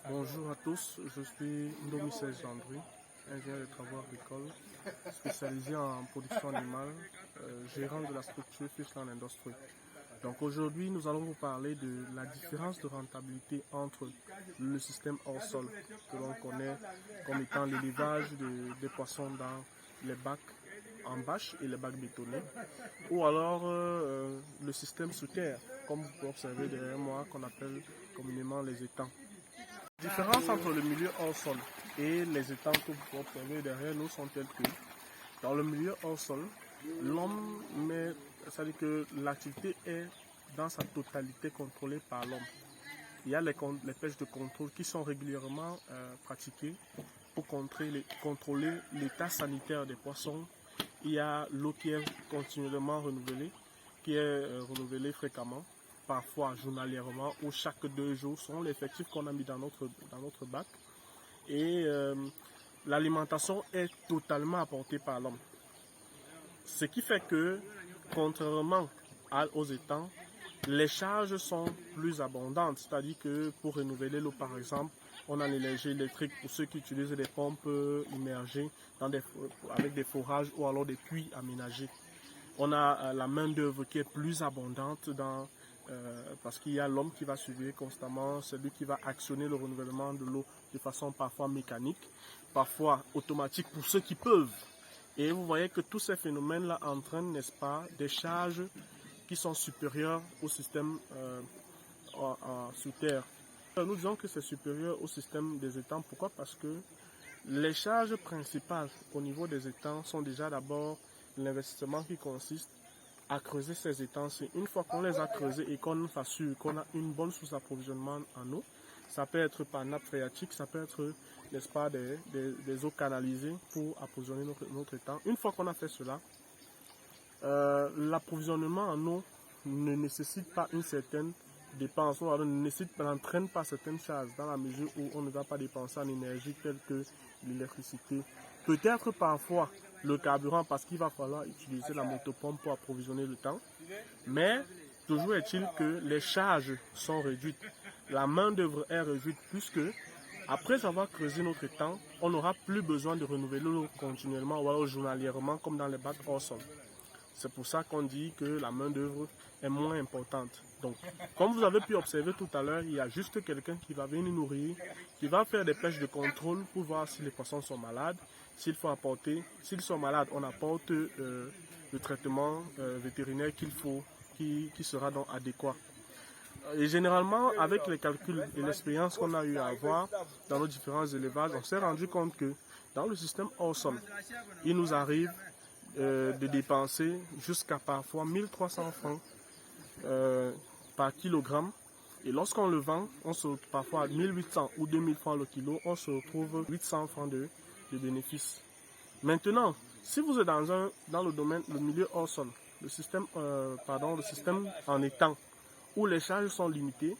Bonjour à tous, je suis Ndomi Gendry, ingénieur de travaux agricoles, spécialisé en production animale, gérant de la structure Fishland Industry. Donc aujourd'hui, nous allons vous parler de la différence de rentabilité entre le système hors sol, que l'on connaît comme étant l'élevage des poissons dans les bacs en bâche et les bacs bétonnés, ou alors le système sous terre, comme vous pouvez observer derrière moi, qu'on appelle communément les étangs. La différence entre le milieu hors sol et les étangs que vous pouvez observer derrière nous sont telles que dans le milieu hors sol, l'homme c'est-à-dire que l'activité est dans sa totalité contrôlée par l'homme. Il y a les pêches de contrôle qui sont régulièrement pratiquées pour contrôler l'état sanitaire des poissons. Il y a l'eau qui est continuellement renouvelée, qui est renouvelée fréquemment, parfois journalièrement ou chaque 2 jours, selon l'effectif qu'on a mis dans notre bac. Et l'alimentation est totalement apportée par l'homme. Ce qui fait que, contrairement aux étangs, les charges sont plus abondantes. C'est-à-dire que pour renouveler l'eau, par exemple, on a l'énergie électrique pour ceux qui utilisent des pompes immergées avec des forages ou alors des puits aménagés. On a la main-d'œuvre qui est plus abondante parce qu'il y a l'homme qui va surveiller constamment, c'est lui qui va actionner le renouvellement de l'eau de façon parfois mécanique, parfois automatique pour ceux qui peuvent. Et vous voyez que tous ces phénomènes-là entraînent, n'est-ce pas, des charges qui sont supérieures au système sous terre. Nous disons que c'est supérieur au système des étangs. Pourquoi? Parce que les charges principales au niveau des étangs sont déjà d'abord l'investissement qui consiste à creuser ces étangs. Une fois qu'on les a creusés et qu'on s'assure qu'on a une bonne source d'approvisionnement en eau, ça peut être par nappe phréatique, ça peut être, n'est-ce pas, des eaux canalisées pour approvisionner notre étang. Une fois qu'on a fait cela, l'approvisionnement en eau ne nécessite pas une certaine dépense, n'entraîne pas certaines charges dans la mesure où on ne va pas dépenser en énergie telle que l'électricité. Peut-être parfois le carburant parce qu'il va falloir utiliser la motopompe pour approvisionner le temps, mais toujours est-il que les charges sont réduites. La main d'œuvre est réduite puisque après avoir creusé notre étang, on n'aura plus besoin de renouveler l'eau continuellement ou alors journalièrement comme dans les bacs hors sol. C'est pour ça qu'on dit que la main d'œuvre est moins importante. Donc, comme vous avez pu observer tout à l'heure, il y a juste quelqu'un qui va venir nourrir, qui va faire des pêches de contrôle pour voir si les poissons sont malades. S'ils sont malades, on apporte le traitement vétérinaire qu'il faut, qui sera donc adéquat. Et généralement, avec les calculs et l'expérience qu'on a eu à avoir dans nos différents élevages, on s'est rendu compte que dans le système hors sol, il nous arrive de dépenser jusqu'à parfois 1300 francs par kilogramme. Et lorsqu'on le vend, parfois à 1800 ou 2000 francs le kilo, on se retrouve 800 francs de bénéfices. Maintenant, si vous êtes dans le milieu hors sol, le système en étang, où les charges sont limitées,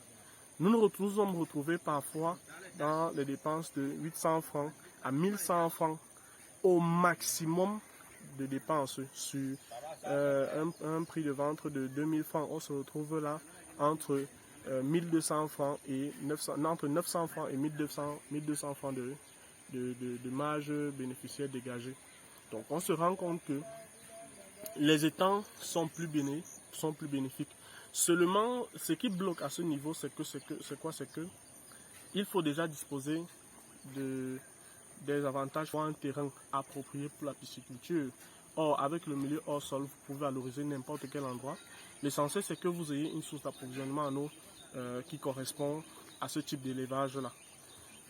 nous nous sommes retrouvés parfois dans les dépenses de 800 francs à 1100 francs au maximum de dépenses sur un prix de vente de 2000 francs. On se retrouve là entre 1200 francs et 900 francs et 1200 francs de marge bénéficiaire dégagée. Donc on se rend compte que les étangs sont plus bénéfiques. Seulement, ce qui bloque à ce niveau, c'est que il faut déjà disposer des avantages pour un terrain approprié pour la pisciculture. Or, avec le milieu hors sol, vous pouvez valoriser n'importe quel endroit. L'essentiel, c'est que vous ayez une source d'approvisionnement en eau qui correspond à ce type d'élevage-là.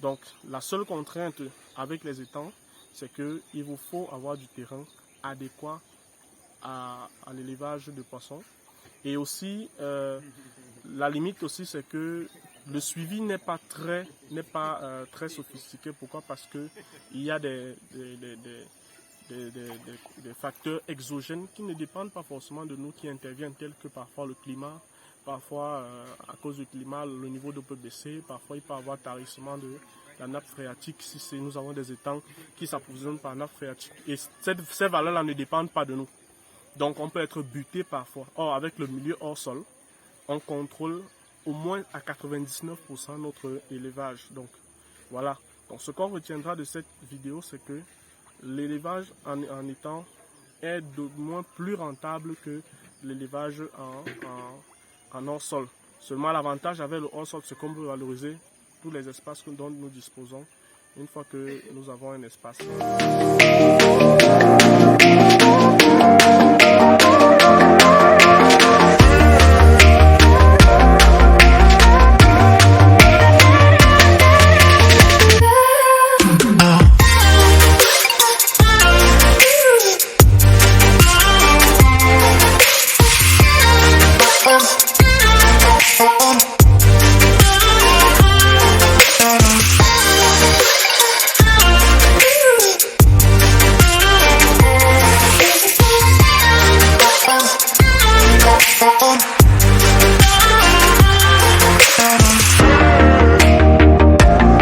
Donc, la seule contrainte avec les étangs, c'est qu'il vous faut avoir du terrain adéquat à l'élevage de poissons. Et aussi, la limite aussi, c'est que le suivi n'est pas très sophistiqué. Pourquoi? Parce qu'il y a des facteurs exogènes qui ne dépendent pas forcément de nous, qui interviennent, tels que parfois le climat. Parfois, à cause du climat, le niveau d'eau peut baisser. Parfois, il peut y avoir tarissement de la nappe phréatique si nous avons des étangs qui s'approvisionnent par nappe phréatique. Et ces valeurs-là ne dépendent pas de nous. Donc, on peut être buté parfois. Or, avec le milieu hors sol, on contrôle au moins à 99% notre élevage. Donc voilà. Donc ce qu'on retiendra de cette vidéo, c'est que l'élevage en étant est de moins plus rentable que l'élevage en hors-sol. Seulement l'avantage avec le hors-sol, c'est qu'on peut valoriser tous les espaces dont nous disposons une fois que nous avons un espace.